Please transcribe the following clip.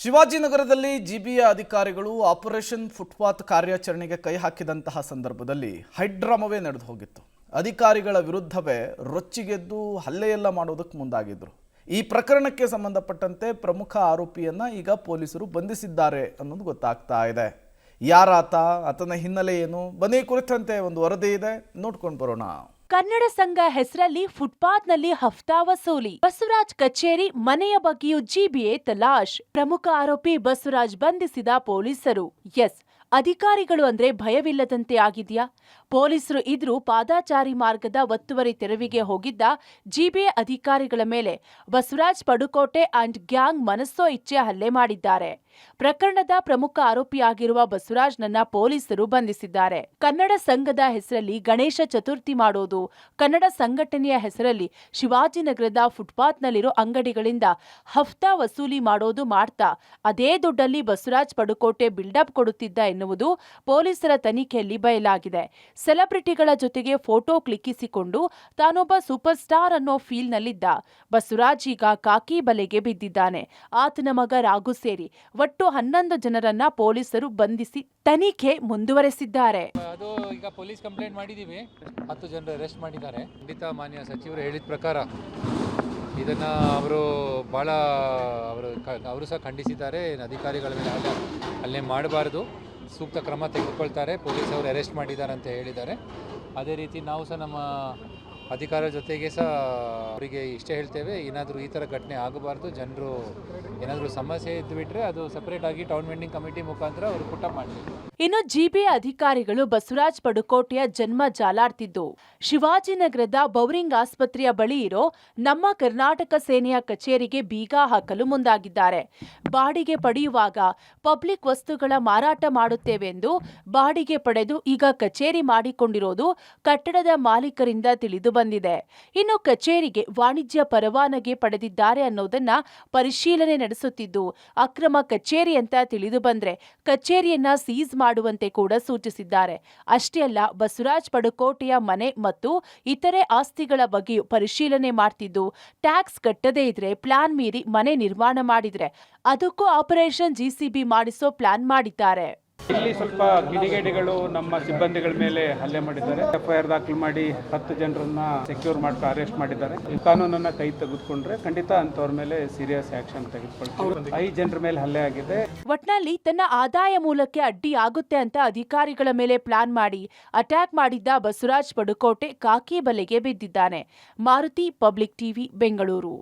ಶಿವಾಜಿನಗರದಲ್ಲಿ GBA ಅಧಿಕಾರಿಗಳು operation footpath ಕಾರ್ಯಾಚರಣೆಗೆ ಕೈ ಹಾಕಿದಂತಹ ಸಂದರ್ಭದಲ್ಲಿ ಹೈಡ್ರಾಮವೇ ನಡೆದು ಹೋಗಿತ್ತು. ಅಧಿಕಾರಿಗಳ ವಿರುದ್ಧವೇ ರೊಚ್ಚಿಗೆದ್ದು ಹಲ್ಲೆಯೆಲ್ಲ ಮಾಡೋದಕ್ಕೆ ಮುಂದಾಗಿದ್ರು. ಈ ಪ್ರಕರಣಕ್ಕೆ ಸಂಬಂಧಪಟ್ಟಂತೆ ಪ್ರಮುಖ ಆರೋಪಿಯನ್ನ ಈಗ ಪೊಲೀಸರು ಬಂಧಿಸಿದ್ದಾರೆ ಅನ್ನೋದು ಗೊತ್ತಾಗ್ತಾ ಇದೆ. ಯಾರಾತ, ಆತನ ಹಿನ್ನೆಲೆ ಏನು, ಬನ್ನಿ ಕುರಿತಂತೆ ಒಂದು ವರದಿ ಇದೆ, ನೋಡ್ಕೊಂಡು ಬರೋಣ. ಕನ್ನಡ ಸಂಘ ಹೆಸರಲ್ಲಿ ಫುಟ್ಪಾತ್ನಲ್ಲಿ ಹಫ್ತಾ ವಸೂಲಿ. ಬಸವರಾಜ್ ಕಚೇರಿ ಮನೆಯ ಬಗ್ಗೆಯೂ ಜಿಬಿಎ ತಲಾಶ್. ಪ್ರಮುಖ ಆರೋಪಿ ಬಸವರಾಜ್ ಬಂಧಿಸಿದ ಪೊಲೀಸರು. ಎಸ್, ಅಧಿಕಾರಿಗಳು ಅಂದ್ರೆ ಭಯವಿಲ್ಲದಂತೆ ಆಗಿದ್ಯಾ? ಪೊಲೀಸರು ಇದ್ರೂ ಪಾದಾಚಾರಿ ಮಾರ್ಗದ ಒತ್ತುವರಿ ತೆರವಿಗೆ ಹೋಗಿದ್ದ ಜಿಬಿಎ ಅಧಿಕಾರಿಗಳ ಮೇಲೆ ಬಸವರಾಜ್ ಪಡುಕೋಟೆ ಅಂಡ್ ಗ್ಯಾಂಗ್ ಮನಸ್ಸೋ ಇಚ್ಛೆ ಹಲ್ಲೆ ಮಾಡಿದ್ದಾರೆ. ಪ್ರಕರಣದ ಪ್ರಮುಖ ಆರೋಪಿಯಾಗಿರುವ ಬಸವರಾಜ್ನನ್ನ ಪೊಲೀಸರು ಬಂಧಿಸಿದ್ದಾರೆ. ಕನ್ನಡ ಸಂಘದ ಹೆಸರಲ್ಲಿ ಗಣೇಶ ಚತುರ್ಥಿ ಮಾಡೋದು, ಕನ್ನಡ ಸಂಘಟನೆಯ ಹೆಸರಲ್ಲಿ ಶಿವಾಜಿನಗರದ ಫುಟ್ಪಾತ್ನಲ್ಲಿರೋ ಅಂಗಡಿಗಳಿಂದ ಹಫ್ತಾ ವಸೂಲಿ ಮಾಡೋದು ಮಾಡ್ತಾ ಅದೇ ದುಡ್ಡಲ್ಲಿ ಬಸವರಾಜ್ ಪಡುಕೋಟೆ ಬಿಲ್ಡಪ್ ಕೊಡುತ್ತಿದ್ದ ಎನ್ನುವುದು ಪೊಲೀಸರ ತನಿಖೆಯಲ್ಲಿ ಬಯಲಾಗಿದೆ. ಸೆಲೆಬ್ರಿಟಿಗಳ ಜೊತೆಗೆ ಫೋಟೋ ಕ್ಲಿಕ್ಕಿಸಿಕೊಂಡು ತಾನೊಬ್ಬ ಸೂಪರ್ ಸ್ಟಾರ್ ಅನ್ನೋ ಫೀಲ್ನಲ್ಲಿದ್ದ ಬಸವರಾಜ್ ಈಗ ಕಾಕಿ ಬಲೆಗೆ ಬಿದ್ದಿದ್ದಾನೆ. ಆತನ ಮಗ ರಾಘು ಸೇರಿ ಒಟ್ಟು 11 ಜನರನ್ನ ಪೊಲೀಸರು ಬಂಧಿಸಿ ತನಿಖೆ ಮುಂದುವರೆಸಿದ್ದಾರೆ. ಅದು ಈಗ ಪೊಲೀಸ್ ಕಂಪ್ಲೇಂಟ್ ಮಾಡಿದೀವಿ. 10 ಜನರು ಅರೆಸ್ಟ್ ಮಾಡಿದ್ದಾರೆ. ಖಂಡಿತ ಮಾನ್ಯ ಸಚಿವರು ಹೇಳಿದ ಪ್ರಕಾರ ಇದನ್ನ ಅವರು ಸಹ ಖಂಡಿಸಿದ್ದಾರೆ. ಅಧಿಕಾರಿಗಳ ಮೇಲೆ ಹಲ್ಲೆ ಮಾಡಬಾರ್ದು, ಸೂಕ್ತ ಕ್ರಮ ತೆಗೆದುಕೊಳ್ತಾರೆ, ಪೊಲೀಸ್ ಅವರು ಅರೆಸ್ಟ್ ಮಾಡಿದ್ದಾರೆ ಅಂತ ಹೇಳಿದ್ದಾರೆ. ಅದೇ ರೀತಿ ನಾವು ಸಹ ನಮ್ಮ ಅಧಿಕಾರಿಗಳ ಜೊತೆಗೆ ಸಹ ಅವರಿಗೆ ಇಷ್ಟೇ ಹೇಳ್ತೇವೆ, ಏನಾದರೂ ಈ ಥರ ಘಟನೆ ಆಗಬಾರ್ದು. ಜನರು ಏನಾದರೂ ಸಮಸ್ಯೆ ಇದ್ದು ಬಿಟ್ಟರೆ ಅದು ಸಪರೇಟ್ ಆಗಿ ಟೌನ್ ವೆಂಡಿಂಗ್ ಕಮಿಟಿ ಮುಖಾಂತರ ಅವರು ಪುಟಪ್ ಮಾಡಬೇಕು. ಇನ್ನು ಜಿಬಿಎ ಅಧಿಕಾರಿಗಳು ಬಸವರಾಜ್ ಪಡುಕೋಟೆಯ ಜನ್ಮ ಜಾಲಾಡ್ತಿದ್ದು ಶಿವಾಜಿನಗರದ ಬೌರಿಂಗ್ ಆಸ್ಪತ್ರೆಯ ಬಳಿ ಇರೋ ನಮ್ಮ ಕರ್ನಾಟಕ ಸೇನೆಯ ಕಚೇರಿಗೆ ಬೀಗ ಹಾಕಲು ಮುಂದಾಗಿದ್ದಾರೆ. ಬಾಡಿಗೆ ಪಡೆಯುವಾಗ ಪಬ್ಲಿಕ್ ವಸ್ತುಗಳ ಮಾರಾಟ ಮಾಡುತ್ತೇವೆಂದು ಬಾಡಿಗೆ ಪಡೆದು ಈಗ ಕಚೇರಿ ಮಾಡಿಕೊಂಡಿರೋದು ಕಟ್ಟಡದ ಮಾಲೀಕರಿಂದ ತಿಳಿದು ಬಂದಿದೆ. ಇನ್ನು ಕಚೇರಿಗೆ ವಾಣಿಜ್ಯ ಪರವಾನಗಿ ಪಡೆದಿದ್ದಾರೆ ಅನ್ನೋದನ್ನ ಪರಿಶೀಲನೆ ನಡೆಸುತ್ತಿದ್ದು ಅಕ್ರಮ ಕಚೇರಿ ಅಂತ ತಿಳಿದು ಬಂದ್ರೆ ಕಚೇರಿಯನ್ನ ಸೀಸ್ ಮಾಡುವಂತೆ ಕೂಡ ಸೂಚಿಸಿದ್ದಾರೆ. ಅಷ್ಟೇ ಅಲ್ಲ, ಬಸವರಾಜ್ ಪಡುಕೋಟೆಯ ಮನೆ ಮತ್ತು ಇತರೆ ಆಸ್ತಿಗಳ ಬಗ್ಗೆಯೂ ಪರಿಶೀಲನೆ ಮಾಡ್ತಿದ್ದು ಟ್ಯಾಕ್ಸ್ ಕಟ್ಟದೇ ಇದ್ರೆ, ಪ್ಲಾನ್ ಮೀರಿ ಮನೆ ನಿರ್ಮಾಣ ಮಾಡಿದ್ರೆ ಅದಕ್ಕೂ ಆಪರೇಷನ್ ಜಿಸಿಬಿ ಮಾಡಿಸೋ ಪ್ಲಾನ್ ಮಾಡಿದ್ದಾರೆ. ಇಲ್ಲಿ ಸ್ವಲ್ಪ ಕಿಡಿಗೇಡಿಗಳು ನಮ್ಮ ಸಿಬ್ಬಂದಿಗಳ ಮೇಲೆ ಹಲ್ಲೆ ಮಾಡಿದ್ದಾರೆ. ಎಫ್ಐಆರ್ ದಾಖಲು ಮಾಡಿ 10 ಜನರನ್ನ ಸೆಕ್ಯೂರ್ ಮಾಡ್ಕೊಂಡು ಅರೆಸ್ಟ್ ಮಾಡಿದ್ದಾರೆ. ಕಾನೂನನ್ನ ಕೈ ತೆಗೆದುಕೊಂಡ್ರೆ ಖಂಡಿತ ಅಂತವ್ರ ಮೇಲೆ ಸೀರಿಯಸ್ ಆಕ್ಷನ್ ತೆಗೆದುಕೊಳ್ತೀವಿ. 5 ಜನರ ಮೇಲೆ ಹಲ್ಲೆ ಆಗಿದೆ. ಒಟ್ನಲ್ಲಿ ತನ್ನ ಆದಾಯ ಮೂಲಕ್ಕೆ ಅಡ್ಡಿ ಆಗುತ್ತೆ ಅಂತ ಅಧಿಕಾರಿಗಳ ಮೇಲೆ ಪ್ಲಾನ್ ಮಾಡಿ ಅಟ್ಯಾಕ್ ಮಾಡಿದ್ದ ಬಸವರಾಜ್ ಪಡುಕೋಟೆ ಕಾಕಿ ಬಲೆಗೆ ಬಿದ್ದಿದ್ದಾನೆ. Maruti, public TV, Bengaluru.